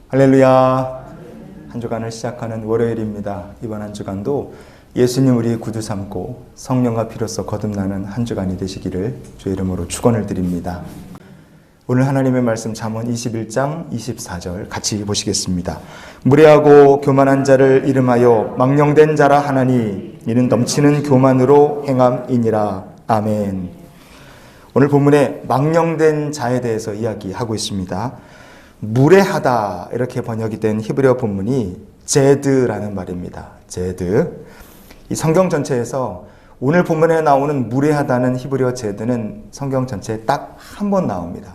할렐루야. 한 주간을 시작하는 월요일입니다. 이번 한 주간도 예수님 우리의 구주 삼고 성령과 피로써 거듭나는 한 주간이 되시기를 주의 이름으로 축원을 드립니다. 오늘 하나님의 말씀 잠언 21장 24절 같이 보시겠습니다. 무례하고 교만한 자를 이름하여 망령된 자라 하나니 이는 넘치는 교만으로 행함이니라. 아멘. 오늘 본문에 망령된 자에 대해서 이야기하고 있습니다. 무례하다 이렇게 번역이 된 히브리어 본문이 제드라는 말입니다. 제드. 이 성경 전체에서 오늘 본문에 나오는 무례하다는 히브리어 제드는 성경 전체에 딱 한 번 나옵니다.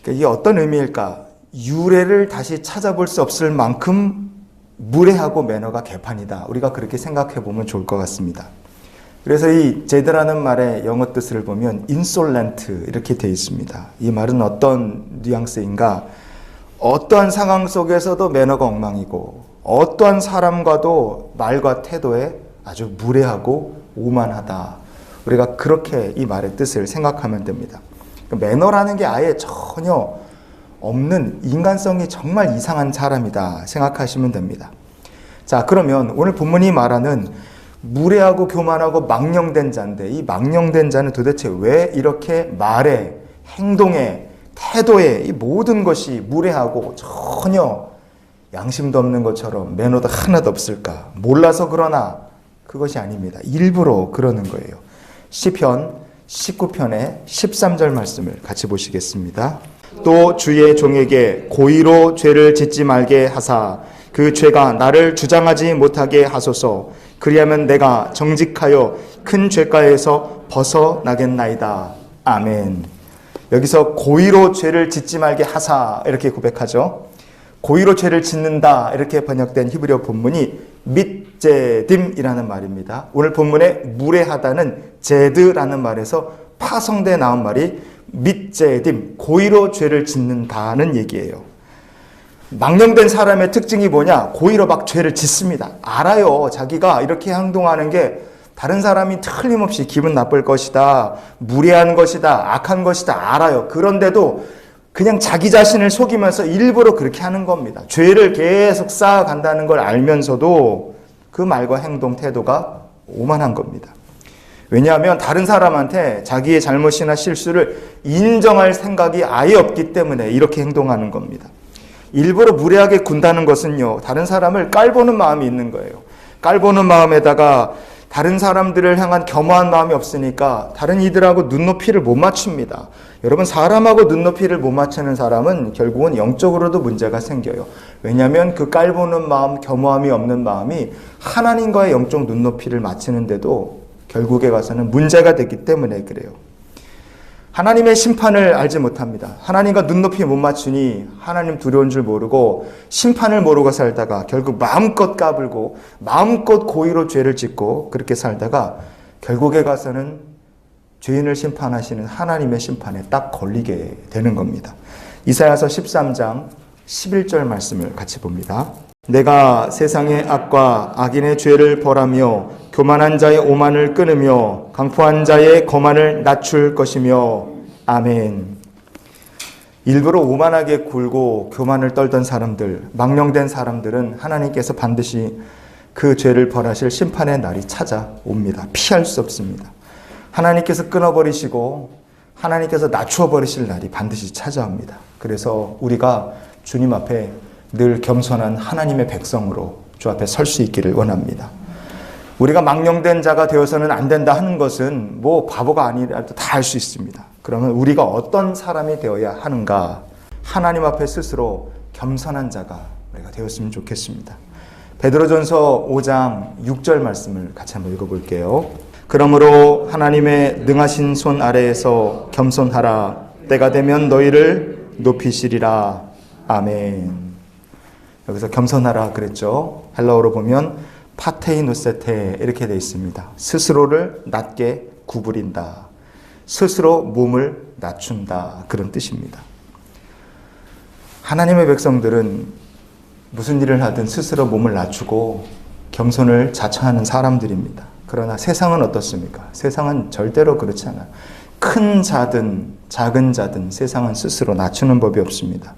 이게 어떤 의미일까? 유래를 다시 찾아볼 수 없을 만큼 무례하고 매너가 개판이다. 우리가 그렇게 생각해 보면 좋을 것 같습니다. 그래서 이 제드라는 말의 영어 뜻을 보면 insolent 이렇게 되어 있습니다. 이 말은 어떤 뉘앙스인가? 어떠한 상황 속에서도 매너가 엉망이고 어떠한 사람과도 말과 태도에 아주 무례하고 오만하다. 우리가 그렇게 이 말의 뜻을 생각하면 됩니다. 매너라는 게 아예 전혀 없는 인간성이 정말 이상한 사람이다 생각하시면 됩니다. 자, 그러면 오늘 본문이 말하는 무례하고 교만하고 망령된 자인데 이 망령된 자는 도대체 왜 이렇게 말에, 행동에, 태도에 이 모든 것이 무례하고 전혀 양심도 없는 것처럼 매너도 하나도 없을까? 몰라서 그러나 그것이 아닙니다. 일부러 그러는 거예요. 시편 19편의 13절 말씀을 같이 보시겠습니다. 또 주의 종에게 고의로 죄를 짓지 말게 하사 그 죄가 나를 주장하지 못하게 하소서. 그리하면 내가 정직하여 큰 죄가에서 벗어나겠나이다. 아멘. 여기서 고의로 죄를 짓지 말게 하사 이렇게 고백하죠. 고의로 죄를 짓는다 이렇게 번역된 히브리어 본문이 밑제딤이라는 말입니다. 오늘 본문에 무례하다는 제드라는 말에서 파송돼 나온 말이 밑제딤, 고의로 죄를 짓는다는 얘기예요. 망령된 사람의 특징이 뭐냐? 고의로 막 죄를 짓습니다. 알아요. 자기가 이렇게 행동하는 게 다른 사람이 틀림없이 기분 나쁠 것이다, 무례한 것이다, 악한 것이다 알아요. 그런데도 그냥 자기 자신을 속이면서 일부러 그렇게 하는 겁니다. 죄를 계속 쌓아간다는 걸 알면서도 그 말과 행동, 태도가 오만한 겁니다. 왜냐하면 다른 사람한테 자기의 잘못이나 실수를 인정할 생각이 아예 없기 때문에 이렇게 행동하는 겁니다. 일부러 무례하게 군다는 것은요, 다른 사람을 깔보는 마음이 있는 거예요. 깔보는 마음에다가 다른 사람들을 향한 겸허한 마음이 없으니까 다른 이들하고 눈높이를 못 맞춥니다. 여러분, 사람하고 눈높이를 못 맞추는 사람은 결국은 영적으로도 문제가 생겨요. 왜냐하면 그 깔보는 마음, 겸허함이 없는 마음이 하나님과의 영적 눈높이를 맞추는데도 결국에 가서는 문제가 되기 때문에 그래요. 하나님의 심판을 알지 못합니다. 하나님과 눈높이 못 맞추니 하나님 두려운 줄 모르고 심판을 모르고 살다가 결국 마음껏 까불고 마음껏 고의로 죄를 짓고 그렇게 살다가 결국에 가서는 죄인을 심판하시는 하나님의 심판에 딱 걸리게 되는 겁니다. 이사야서 13장 11절 말씀을 같이 봅니다. 내가 세상의 악과 악인의 죄를 벌하며 교만한 자의 오만을 끊으며 강포한 자의 거만을 낮출 것이며 아멘. 일부러 오만하게 굴고 교만을 떨던 사람들, 망령된 사람들은 하나님께서 반드시 그 죄를 벌하실 심판의 날이 찾아옵니다. 피할 수 없습니다. 하나님께서 끊어버리시고 하나님께서 낮추어버리실 날이 반드시 찾아옵니다. 그래서 우리가 주님 앞에 늘 겸손한 하나님의 백성으로 주 앞에 설 수 있기를 원합니다. 우리가 망령된 자가 되어서는 안 된다 하는 것은 뭐 바보가 아니라도 다 알 수 있습니다. 그러면 우리가 어떤 사람이 되어야 하는가? 하나님 앞에 스스로 겸손한 자가 우리가 되었으면 좋겠습니다. 베드로전서 5장 6절 말씀을 같이 한번 읽어볼게요. 그러므로 하나님의 능하신 손 아래에서 겸손하라. 때가 되면 너희를 높이시리라. 아멘. 여기서 겸손하라 그랬죠. 헬라어로 보면 파테이노세테 이렇게 되어 있습니다. 스스로를 낮게 구부린다. 스스로 몸을 낮춘다. 그런 뜻입니다. 하나님의 백성들은 무슨 일을 하든 스스로 몸을 낮추고 겸손을 자처하는 사람들입니다. 그러나 세상은 어떻습니까? 세상은 절대로 그렇지 않아요. 큰 자든 작은 자든 세상은 스스로 낮추는 법이 없습니다.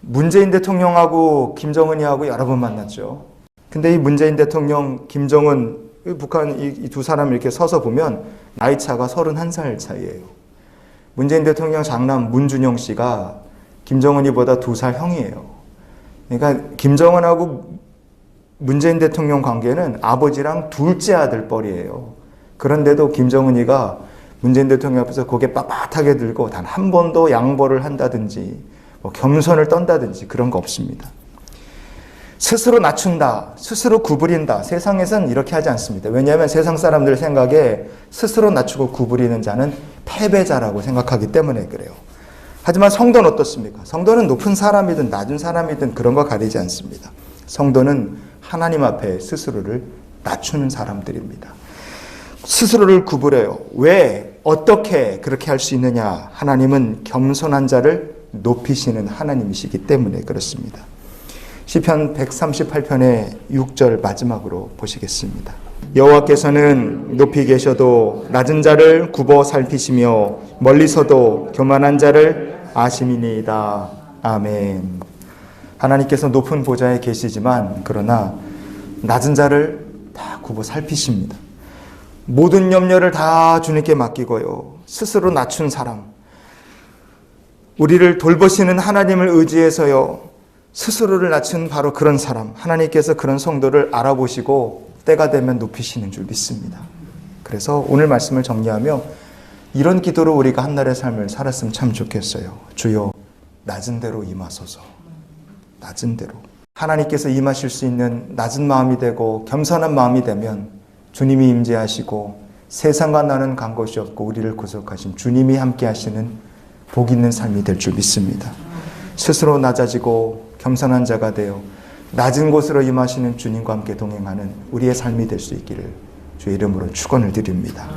문재인 대통령하고 김정은이하고 여러 번 만났죠. 근데 이 문재인 대통령, 김정은, 북한 이 두 사람 이렇게 서서 보면 나이 차가 31살 차이예요. 문재인 대통령 장남 문준영 씨가 김정은이보다 2살 형이에요. 그러니까 김정은하고 문재인 대통령 관계는 아버지랑 둘째 아들 뻘이에요. 그런데도 김정은이가 문재인 대통령 앞에서 고개 빳빳하게 들고 단 한 번도 양보를 한다든지 뭐 겸손을 떤다든지 그런 거 없습니다. 스스로 낮춘다, 스스로 구부린다. 세상에선 이렇게 하지 않습니다. 왜냐하면 세상 사람들 생각에 스스로 낮추고 구부리는 자는 패배자라고 생각하기 때문에 그래요. 하지만 성도는 어떻습니까? 성도는 높은 사람이든 낮은 사람이든 그런 거 가리지 않습니다. 성도는 하나님 앞에 스스로를 낮추는 사람들입니다. 스스로를 구부려요. 왜? 어떻게 그렇게 할 수 있느냐? 하나님은 겸손한 자를 높이시는 하나님이시기 때문에 그렇습니다. 시편 138편의 6절 마지막으로 보시겠습니다. 여호와께서는 높이 계셔도 낮은 자를 굽어 살피시며 멀리서도 교만한 자를 아심이니이다. 아멘. 하나님께서 높은 보좌에 계시지만 그러나 낮은 자를 다 굽어 살피십니다. 모든 염려를 다 주님께 맡기고요. 스스로 낮춘 사람, 우리를 돌보시는 하나님을 의지해서요. 스스로를 낮춘 바로 그런 사람, 하나님께서 그런 성도를 알아보시고 때가 되면 높이시는 줄 믿습니다. 그래서 오늘 말씀을 정리하며 이런 기도로 우리가 한날의 삶을 살았으면 참 좋겠어요. 주여 낮은 대로 임하소서. 낮은 대로. 하나님께서 임하실 수 있는 낮은 마음이 되고 겸손한 마음이 되면 주님이 임재하시고 세상과 나는 간 곳이 없고 우리를 구속하신 주님이 함께 하시는 복 있는 삶이 될 줄 믿습니다. 스스로 낮아지고 겸손한 자가 되어 낮은 곳으로 임하시는 주님과 함께 동행하는 우리의 삶이 될 수 있기를 주의 이름으로 축원을 드립니다.